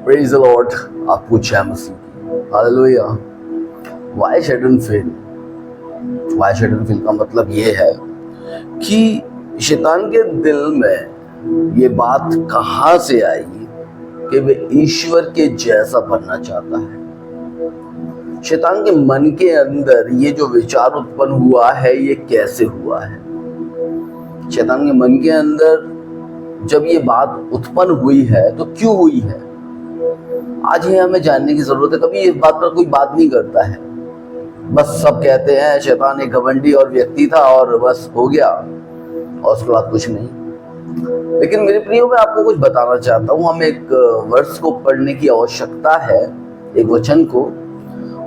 Praise the Lord. आपको जय मसीह। हालेलुया। Why shouldn't fail? Why shouldn't fail का मतलब ये है कि शैतान के दिल में ये बात कहां से आई कि वे ईश्वर के जैसा बनना चाहता है। शैतान के मन के अंदर ये जो विचार उत्पन्न हुआ है, ये कैसे हुआ है? शैतान के मन के अंदर जब ये बात उत्पन्न हुई है तो क्यों हुई है, आज ही हमें जानने की जरूरत है। कभी इस बात पर कोई बात नहीं करता है, बस सब कहते हैं शैतान एक घमंडी और व्यक्ति था और बस हो गया, और उसके बाद कुछ नहीं। लेकिन मेरे प्रियो, मैं आपको कुछ बताना चाहता हूँ। हमें एक वर्ष को पढ़ने की आवश्यकता है, एक वचन को,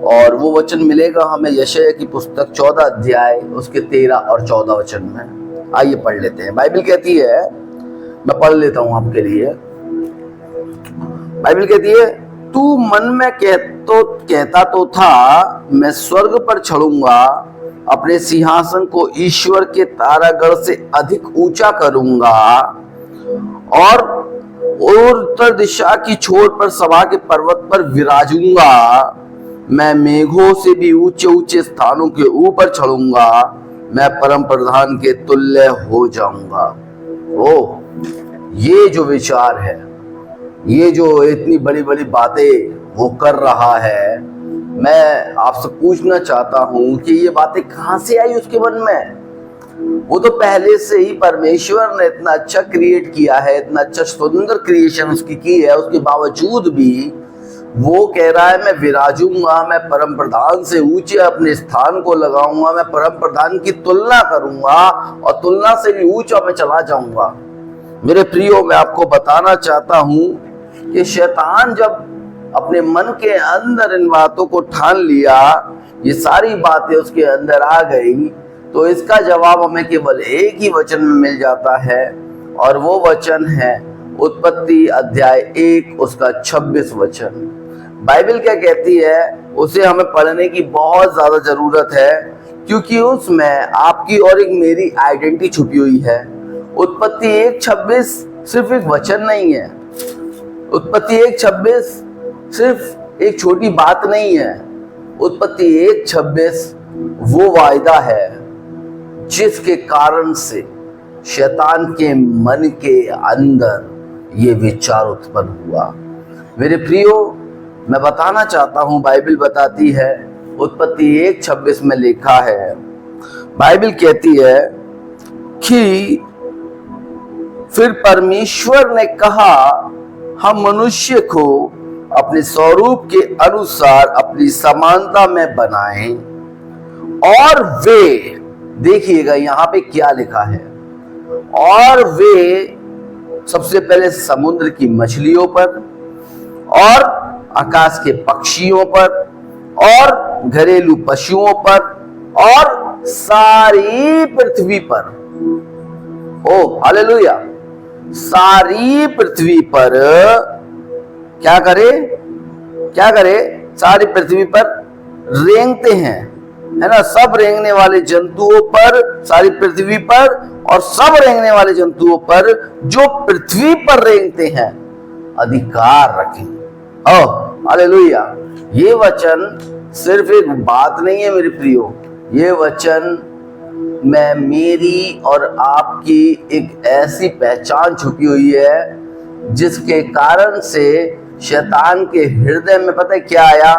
और वो वचन मिलेगा हमें यशायाह की पुस्तक 14 अध्याय उसके 13 और 14 वचन में। आइए पढ़ लेते हैं। बाइबल कहती है, मैं पढ़ लेता हूं आपके लिए। बाइबल कहती है, तू मन में कहता तो था मैं स्वर्ग पर चढ़ूंगा, अपने सिंहासन को ईश्वर के तारागण से अधिक ऊंचा करूंगा, और उत्तर दिशा की छोर पर सभा के पर्वत पर विराजूंगा। मैं मेघों से भी ऊंचे ऊंचे स्थानों के ऊपर चढ़ूंगा, मैं परम प्रधान के तुल्य हो जाऊंगा। ओ, ये जो विचार है, ये जो इतनी बड़ी बड़ी बातें वो कर रहा है, मैं आपसे पूछना चाहता हूं कि ये बातें कहां से आई उसके मन में? वो तो पहले से ही परमेश्वर ने इतना अच्छा क्रिएट किया है, इतना अच्छा सुंदर क्रिएशन उसकी की है, उसके बावजूद भी वो कह रहा है मैं विराजूंगा, मैं परम प्रधान से ऊंचे अपने स्थान को लगाऊंगा, मैं परम प्रधान की तुलना करूंगा और तुलना से भी ऊंचा मैं चला जाऊंगा। मेरे प्रियो, मैं आपको बताना चाहता हूं कि शैतान जब अपने मन के अंदर इन बातों को ठान लिया, ये सारी बातें उसके अंदर आ गई, तो इसका जवाब हमें केवल एक ही वचन में मिल जाता है, और वो वचन है उत्पत्ति अध्याय 1 उसका 26 वचन। बाइबल क्या कहती है, उसे हमें पढ़ने की बहुत ज्यादा जरूरत है, क्योंकि उसमें आपकी और एक मेरी आइडेंटिटी छुपी हुई है। उत्पत्ति 1:26 सिर्फ एक वचन नहीं है, उत्पत्ति 1:26 सिर्फ एक छोटी बात नहीं है। उत्पत्ति 1:26 वो वायदा है जिसके कारण से शैतान के मन के अंदर ये विचार उत्पन्न हुआ। मेरे प्रियो, मैं बताना चाहता हूं, बाइबल बताती है, उत्पत्ति 1:26 में लिखा है, बाइबल कहती है कि फिर परमेश्वर ने कहा हम मनुष्य को अपने स्वरूप के अनुसार अपनी समानता में बनाएं, और वे, देखिएगा यहां पे क्या लिखा है, और वे सबसे पहले समुद्र की मछलियों पर और आकाश के पक्षियों पर और घरेलू पशुओं पर और सारी पृथ्वी पर, ओ हालेलुया, सारी पृथ्वी पर क्या करे, सारी पृथ्वी पर रेंगते हैं, है ना, सब रेंगने वाले जंतुओं पर, सारी पृथ्वी पर, और सब रेंगने वाले जंतुओं पर जो पृथ्वी पर रेंगते हैं अधिकार रखें। Oh hallelujah. ये वचन सिर्फ एक बात नहीं है मेरे प्रियो, ये वचन में मेरी और आपकी एक ऐसी पहचान छुपी हुई है जिसके कारण से शैतान के हृदय में पता है क्या आया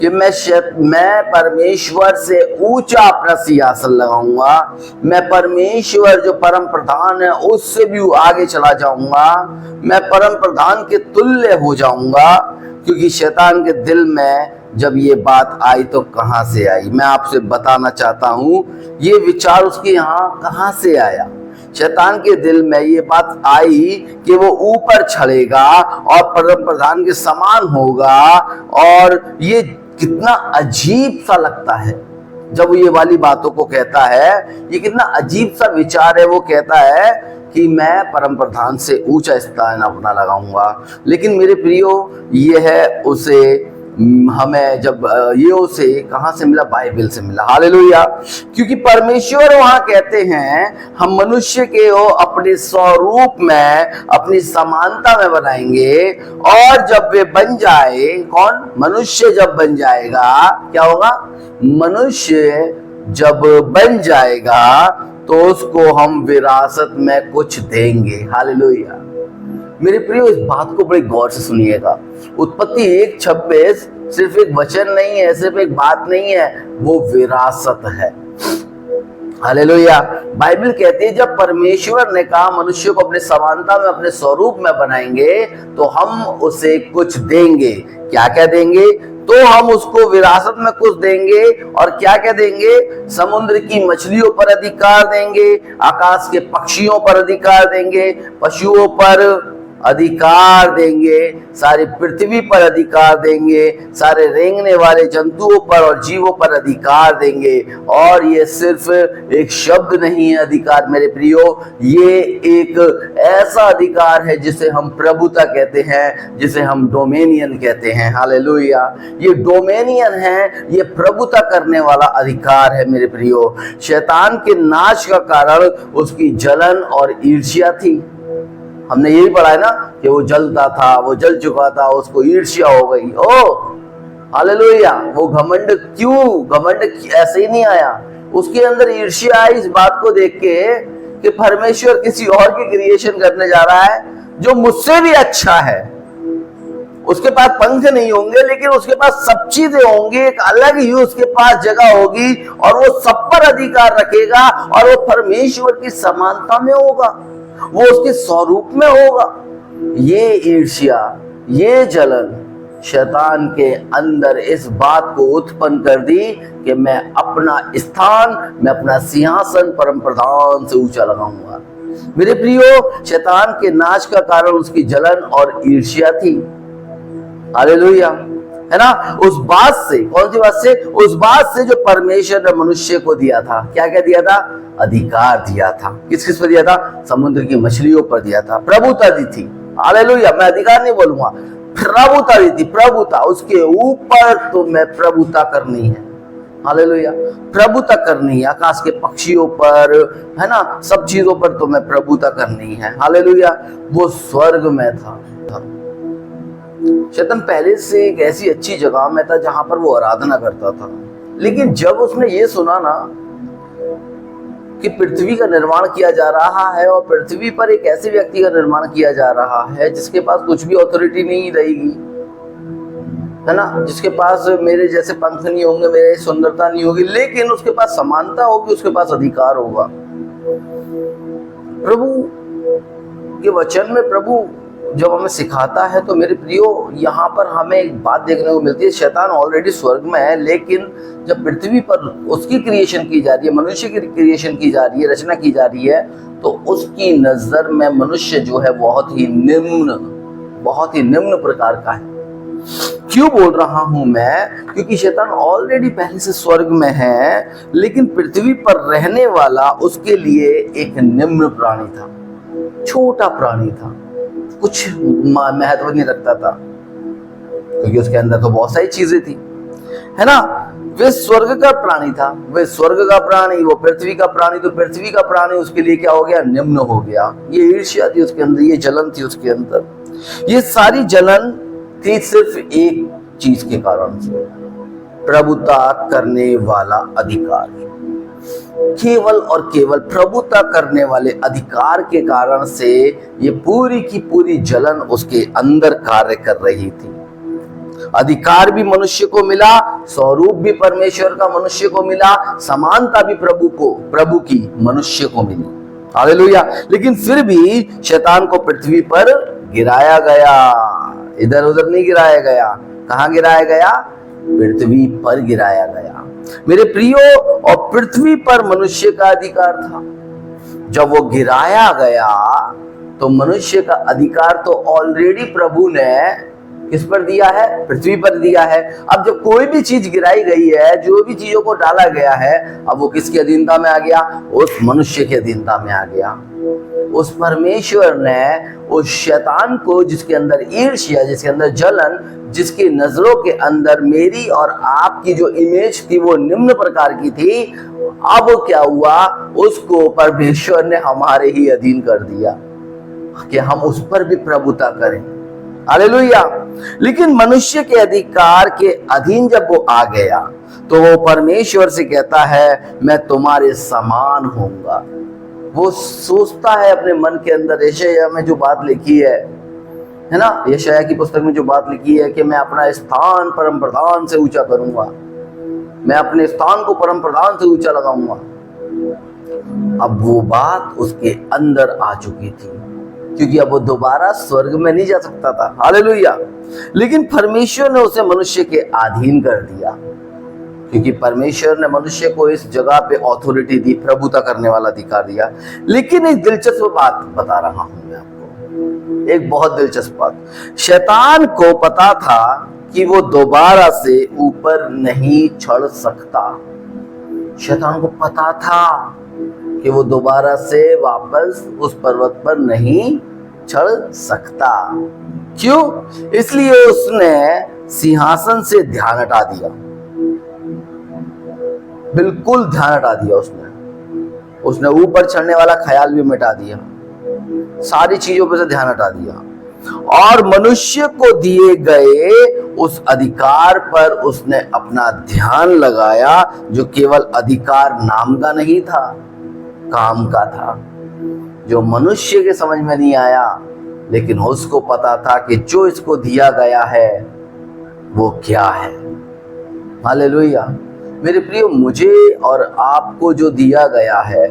कि मैं परमेश्वर से ऊंचा अपना सिंहासन लगाऊंगा, मैं परमेश्वर जो परम प्रधान है उससे भी आगे चला जाऊंगा, मैं परम प्रधान के तुल्य हो जाऊंगा। क्योंकि शैतान के दिल में जब ये बात आई तो कहां से आई, मैं आपसे बताना चाहता हूं, ये विचार उसके यहाँ कहां से आया। शैतान के दिल में ये बात आई कि वो ऊपर चढ़ेगा और परम प्रधान के समान होगा, और ये कितना अजीब सा लगता है जब वो ये वाली बातों को कहता है। ये कितना अजीब सा विचार है, वो कहता है कि मैं परम प्रधान से ऊंचा स्थान अपना लगाऊंगा। लेकिन मेरे प्रियो, ये है उसे हमें जब ये से कहां से मिला, बाइबल से मिला। हालेलुया। क्योंकि परमेश्वर वहां कहते हैं हम मनुष्य के अपने स्वरूप में, अपनी समानता में बनाएंगे, और जब वे बन जाए, कौन, मनुष्य जब बन जाएगा, क्या होगा, मनुष्य जब बन जाएगा तो उसको हम विरासत में कुछ देंगे। हालेलुया। मेरे प्रियो, इस बात को बड़े गौर से सुनिएगा। उत्पत्ति 1:26 सिर्फ एक वचन नहीं है, सिर्फ एक बात नहीं है, वो विरासत है। हालेलुया। बाइबल कहती है जब परमेश्वर ने कहा मनुष्य को अपने समानता में, अपने स्वरूप में बनाएंगे तो हम उसे कुछ देंगे। क्या क्या देंगे? तो हम उसको विरासत में कुछ देंगे। और क्या क्या देंगे? समुद्र की मछलियों पर अधिकार देंगे, आकाश के पक्षियों पर अधिकार देंगे, पशुओं पर अधिकार देंगे, सारी पृथ्वी पर अधिकार देंगे, सारे रेंगने वाले जंतुओं पर और जीवों पर अधिकार देंगे। और ये सिर्फ एक शब्द नहीं है अधिकार मेरे प्रियो, ये एक ऐसा अधिकार है जिसे हम प्रभुता कहते हैं, जिसे हम डोमेनियन कहते हैं। हालेलुया। ये डोमेनियन है, ये प्रभुता करने वाला अधिकार है मेरे प्रियो। शैतान के नाश का कारण उसकी जलन और ईर्ष्या थी। हमने यही पढ़ा है ना कि वो जलता था, वो जल चुका था, उसको ईर्ष्या हो गई। ओ हालेलुया। वो घमंड क्यों? घमंड ऐसे ही नहीं आया, उसके अंदर ईर्ष्या आई इस बात को देख के कि परमेश्वर किसी और की क्रिएशन करने जा रहा है जो मुझसे भी अच्छा है। उसके पास पंख नहीं होंगे लेकिन उसके पास सब चीजें होंगी, एक अलग ही उसके पास जगह होगी और वो सब पर अधिकार रखेगा और वो परमेश्वर की समानता में होगा, वो उसके स्वरूप में होगा। ये ईर्ष्या, ये जलन शैतान के अंदर इस बात को उत्पन्न कर दी कि मैं अपना स्थान, मैं अपना सिंहासन परम प्रधान से ऊंचा लगाऊंगा। मेरे प्रियो, शैतान के नाश का कारण उसकी जलन और ईर्ष्या थी। हालेलुया, है ना। उस बात से, कौन सी बात से? उस बात से जो परमेश्वर ने मनुष्य को दिया था। क्या क्या दिया था? अधिकार दिया था। किस किस पर दिया था? समुद्र की मछलियों पर दिया था, प्रभुता दी थी। हालेलुया। मैं अधिकार नहीं बोलूंगा, प्रभुता दी थी। प्रभुता, उसके ऊपर तो मैं प्रभुता करनी है। हालेलुया। प्रभुता करनी है, आकाश के पक्षियों पर, है ना, सब चीजों पर तो मैं प्रभुता करनी है। हालेलुया। वो स्वर्ग में था। शैतान पहले से एक ऐसी अच्छी जगह में था जहां पर वो आराधना करता था, लेकिन जब उसने ये सुना ना कि पृथ्वी का निर्माण किया जा रहा है और पृथ्वी पर एक ऐसे व्यक्ति का निर्माण किया जा रहा है जिसके पास कुछ भी अथॉरिटी नहीं रहेगी, है ना, जिसके पास मेरे जैसे पंख नहीं होंगे, मेरे सुंदरता नहीं होगी, लेकिन उसके पास समानता होगी, उसके पास अधिकार होगा। प्रभु के वचन में प्रभु जब हमें सिखाता है तो मेरे प्रियो, यहाँ पर हमें एक बात देखने को मिलती है। शैतान ऑलरेडी स्वर्ग में है, लेकिन जब पृथ्वी पर उसकी क्रिएशन की जा रही है, मनुष्य की क्रिएशन की जा रही है, रचना की जा रही है, तो उसकी नजर में मनुष्य जो है बहुत ही निम्न प्रकार का है। क्यों बोल रहा हूं मैं? क्योंकि शैतान ऑलरेडी पहले से स्वर्ग में है, लेकिन पृथ्वी पर रहने वाला उसके लिए एक निम्न प्राणी था, छोटा प्राणी था, कुछ महत्व नहीं रखता था, क्योंकि उसके अंदर तो बहुत सारी चीजें थी, है ना। वे स्वर्ग का प्राणी था, वे स्वर्ग का प्राणी, वो पृथ्वी का प्राणी, तो पृथ्वी का प्राणी उसके लिए क्या हो गया? निम्न हो गया। ये ईर्ष्या थी उसके अंदर, ये जलन थी उसके अंदर। ये सारी जलन थी सिर्फ एक चीज के कारण से, प्रभुता करने वाला अधिकार। केवल और केवल प्रभुता करने वाले अधिकार के कारण से ये पूरी की पूरी जलन उसके अंदर कार्य कर रही थी। अधिकार भी मनुष्य को मिला, स्वरूप भी परमेश्वर का मनुष्य को मिला, समानता भी प्रभु की मनुष्य को मिली। हालेलुया। लेकिन फिर भी शैतान को पृथ्वी पर गिराया गया, इधर उधर नहीं गिराया गया। कहां गिराया गया? पृथ्वी पर गिराया गया। मेरे प्रियो, और पृथ्वी पर मनुष्य का अधिकार था। जब वो गिराया गया तो मनुष्य का अधिकार तो ऑलरेडी प्रभु ने किस पर दिया है? पृथ्वी पर दिया है। अब जब कोई भी चीज गिराई गई है, जो भी चीजों को डाला गया है, अब वो किसकी अधीनता में आ गया? उस मनुष्य की अधीनता में आ गया। उस परमेश्वर ने उस शैतान को, जिसके अंदर ईर्ष्या, जिसके अंदर जलन, जिसकी नजरों के अंदर मेरी और आपकी जो इमेज थी वो निम्न प्रकार की थी, अब क्या हुआ? उसको परमेश्वर ने हमारे ही अधीन कर दिया कि हम उस पर भी प्रभुता करें। हालेलुया। लेकिन मनुष्य के अधिकार के अधीन जब वो आ गया तो वो परमेश्वर से कहता है मैं तुम्हारे समान होऊंगा। वो सोचता है अपने मन के अंदर, यशायाह में जो बात लिखी है ना, यशायाह की पुस्तक में जो बात लिखी है कि मैं अपना स्थान परम प्रधान से ऊंचा करूंगा, मैं अपने स्थान को परम प्रधान से ऊंचा लगाऊंगा। अब वो बात उसके अंदर आ चुकी थी, क्योंकि अब वो दोबारा स्वर्ग में नहीं जा सकता था। हालेलुया। लेकिन परमेश्वर ने उसे मनुष्य के अधीन कर दिया, क्योंकि परमेश्वर ने मनुष्य को इस जगह पे ऑथोरिटी दी, प्रभुता करने वाला अधिकार दिया। लेकिन एक दिलचस्प बात बता रहा हूं मैं आपको, एक बहुत दिलचस्प बात। शैतान को पता था कि वो दोबारा से ऊपर नहीं चढ़ सकता। शैतान को पता था कि वो दोबारा से वापस उस पर्वत पर नहीं चढ़ सकता। क्यों? इसलिए उसने सिंहासन से ध्यान हटा दिया, बिल्कुल ध्यान हटा दिया। उसने ऊपर चढ़ने वाला ख्याल भी मिटा दिया, सारी चीजों पर से ध्यान हटा दिया, और मनुष्य को दिए गए उस अधिकार पर उसने अपना ध्यान लगाया, जो केवल अधिकार नाम का नहीं था, काम का था, जो मनुष्य के समझ में नहीं आया। लेकिन उसको पता था कि जो इसको दिया गया है वो क्या है। हालेलुया। मेरे प्रियो, मुझे और आपको जो दिया गया है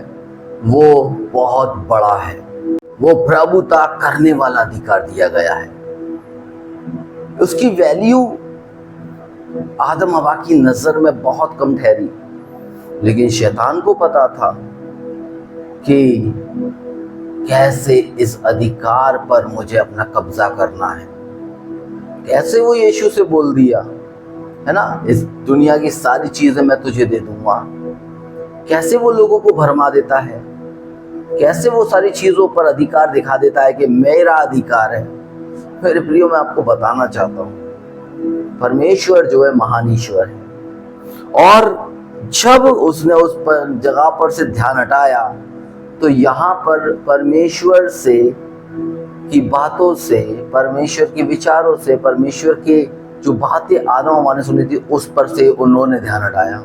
वो बहुत बड़ा है। वो प्रभुता करने वाला अधिकार दिया गया है। उसकी वैल्यू आदम हवा की नजर में बहुत कम ठहरी, लेकिन शैतान को पता था कि कैसे इस अधिकार पर मुझे अपना कब्जा करना है। कैसे वो यीशु से बोल दिया, है ना, इस दुनिया की सारी चीजें मैं तुझे दे दूंगा। कैसे वो लोगों को भरमा देता है, कैसे वो सारी चीजों पर अधिकार दिखा देता है कि मेरा अधिकार है। मेरे प्रियो, मैं आपको बताना चाहता हूं, परमेश्वर जो है महान ईश्वर है। और जब उसने उस पर जगह पर से ध्यान हटाया तो यहाँ पर परमेश्वर से की बातों से, परमेश्वर के विचारों से, परमेश्वर के जो बातें आदम हवा ने सुनी थी उस पर से उन्होंने ध्यान हटाया।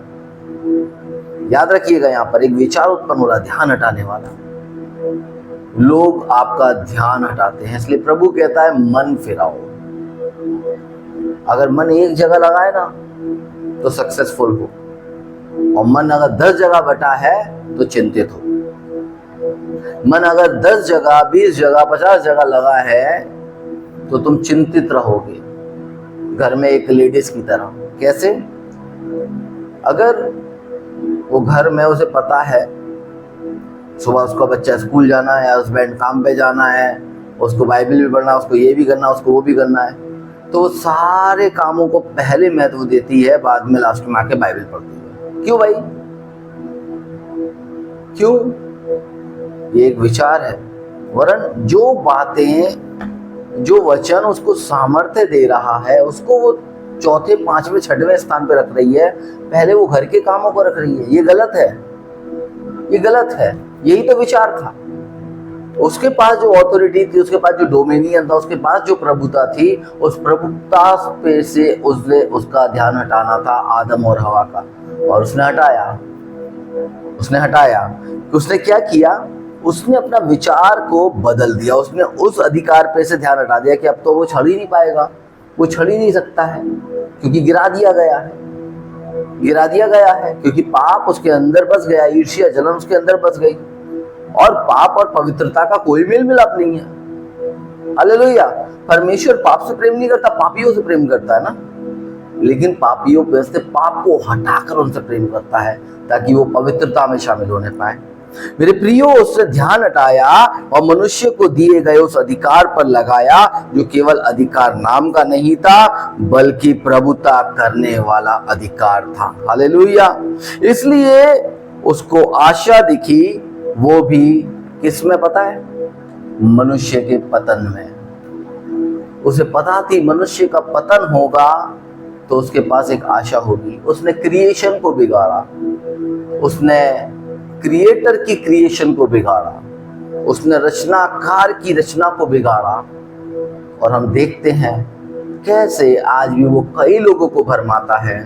याद रखिएगा, यहाँ पर एक विचार उत्पन्न हो रहा, ध्यान हटाने वाला। लोग आपका ध्यान हटाते हैं, इसलिए प्रभु कहता है मन फिराओ। अगर मन एक जगह लगाए ना तो सक्सेसफुल हो, और मन अगर 10 जगह बटा है तो चिंतित हो। मन अगर 10 जगह, 20 जगह, 50 जगह लगा है तो तुम चिंतित रहोगे, घर में एक लेडीज की तरह। कैसे? अगर वो घर में उसे पता है सुबह उसका बच्चा स्कूल जाना है, हस्बैंड काम पे जाना है, उसको बाइबल भी पढ़ना, उसको ये भी करना, उसको वो भी करना है, तो वो सारे कामों को पहले महत्व देती है, बाद में लास्ट में आके बाइबल पढ़ती है। क्यों भाई? क्यों? ये एक विचार है। वरन जो बातें, जो वचन उसको सामर्थ्य दे रहा है, उसको वो चौथे, पांचवें, छठवें स्थान पे रख रही है, पहले वो घर के कामों को रख रही है। ये गलत है, ये गलत है। यही तो विचार था। उसके पास जो ऑथोरिटी थी, उसके पास जो डोमिनियन था, उसके पास जो प्रभुता थी, उस प्रभुता पे से उसने उसका ध्यान हटाना था, आदम और हवा का। और उसने हटाया। उसने क्या किया? उसने अपना विचार को बदल दिया। उसने उस अधिकार पे से ध्यान हटा दिया कि अब तो वो छड़ ही नहीं पाएगा, वो छड़ ही नहीं सकता है, क्योंकि गिरा दिया गया है, क्योंकि पाप उसके अंदर बस गया, ईर्ष्या, जलन उसके अंदर बस गई, और पाप और पवित्रता का कोई मेल मिलाप नहीं है। हालेलुया। परमेश्वर पाप से प्रेम नहीं करता, पापियों से प्रेम करता है ना। लेकिन पापियों पे से पाप को हटाकर उनसे प्रेम करता है, ताकि वो पवित्रता में शामिल होने पाए। मेरे प्रियो, उसने ध्यान हटाया और मनुष्य को दिए गए उस अधिकार पर लगाया जो केवल अधिकार नाम का नहीं था बल्कि प्रभुता करने वाला अधिकार था। हालेलुया। इसलिए उसको आशा दिखी, वो भी किसमें पता है? मनुष्य के पतन में। उसे पता थी मनुष्य का पतन होगा तो उसके पास एक आशा होगी। उसने क्रिएशन को बिगाड़ा, उसने क्रिएटर की क्रिएशन को बिगाड़ा, उसने रचनाकार की रचना को बिगाड़ा। और हम देखते हैं कैसे आज भी वो कई लोगों को भरमाता है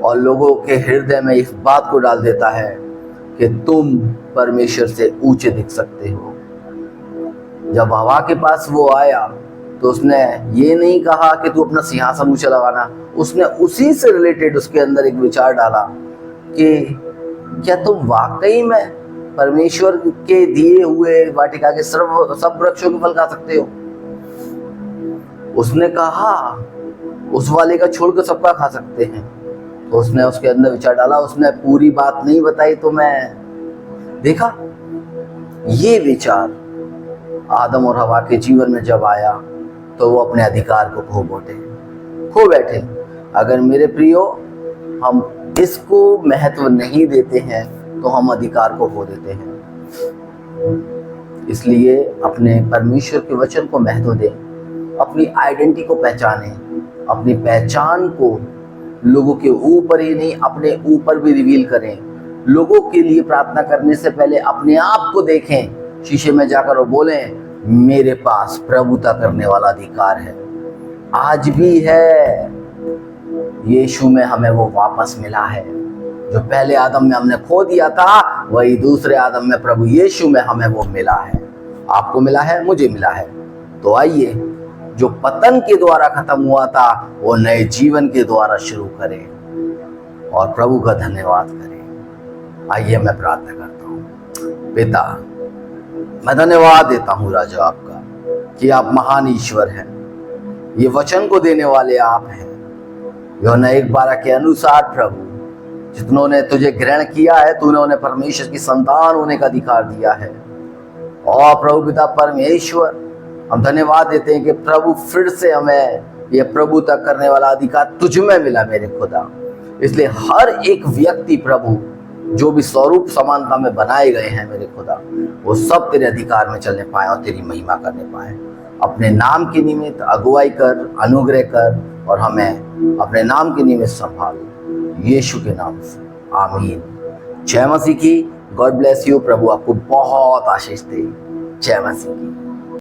और लोगों के हृदय में इस बात को डाल देता है कि तुम परमेश्वर से ऊंचे दिख सकते हो। जब हवा के पास वो आया तो उसने ये नहीं कहा कि तू अपना सिंहासन ऊंचा लगाना, उसने उसी से रिलेटेड उसके अंदर एक विचार डाला कि क्या तुम वाकई में परमेश्वर के दिए हुए वाटिका के सब वृक्षों के फल खा सकते हो? उसने कहा उस वाले का छोड़ कर सबका खा सकते हैं। तो उसने उसके अंदर विचार डाला, उसने पूरी बात नहीं बताई। तो मैं देखा ये विचार आदम और हवा के जीवन में जब आया तो वो अपने अधिकार को खो बैठे। अगर मेरे प्रियो हम इसको महत्व नहीं देते हैं तो हम अधिकार को खो देते हैं। इसलिए अपने परमेश्वर के वचन को महत्व दें, अपनी आइडेंटिटी को पहचानें, अपनी पहचान को लोगों के ऊपर ही नहीं अपने ऊपर भी रिवील करें। लोगों के लिए प्रार्थना करने से पहले अपने आप को देखें शीशे में जाकर और बोलें मेरे पास प्रभुता करने वाला अधिकार है, आज भी है। यीशु में हमें वो वापस मिला है जो पहले आदम में हमने खो दिया था, वही दूसरे आदम में प्रभु यीशु में हमें वो मिला है। आपको मिला है, मुझे मिला है। तो आइए जो पतन के द्वारा खत्म हुआ था वो नए जीवन के द्वारा शुरू करें और प्रभु का धन्यवाद करें। आइए मैं प्रार्थना करता हूँ। पिता, मैं धन्यवाद देता हूँ राजा आपका कि आप महान ईश्वर हैं। ये वचन को देने वाले आप हैं। यूहन्ना 1:12 के अनुसार प्रभु जितनों ने तुझे ग्रहण किया है तूने उन्हें परमेश्वर की संतान होने का अधिकार दिया है। और प्रभु पिता परमेश्वर, हम धन्यवाद देते हैं कि प्रभु फिर से हमें यह प्रभुता करने वाला अधिकार तुझ में मिला मेरे खुदा। इसलिए हर एक व्यक्ति प्रभु जो भी स्वरूप समानता में बनाए गए हैं मेरे खुदा, वो सब तेरे अधिकार में चलने पाए और तेरी महिमा करने पाए। अपने नाम के निमित्त अगुवाई कर, अनुग्रह कर और हमें अपने नाम के निमित्त संभाल, यीशु के नाम से आमीन। जय मसीह की। God bless you. प्रभु आपको बहुत आशीष दे। जय मसीह की।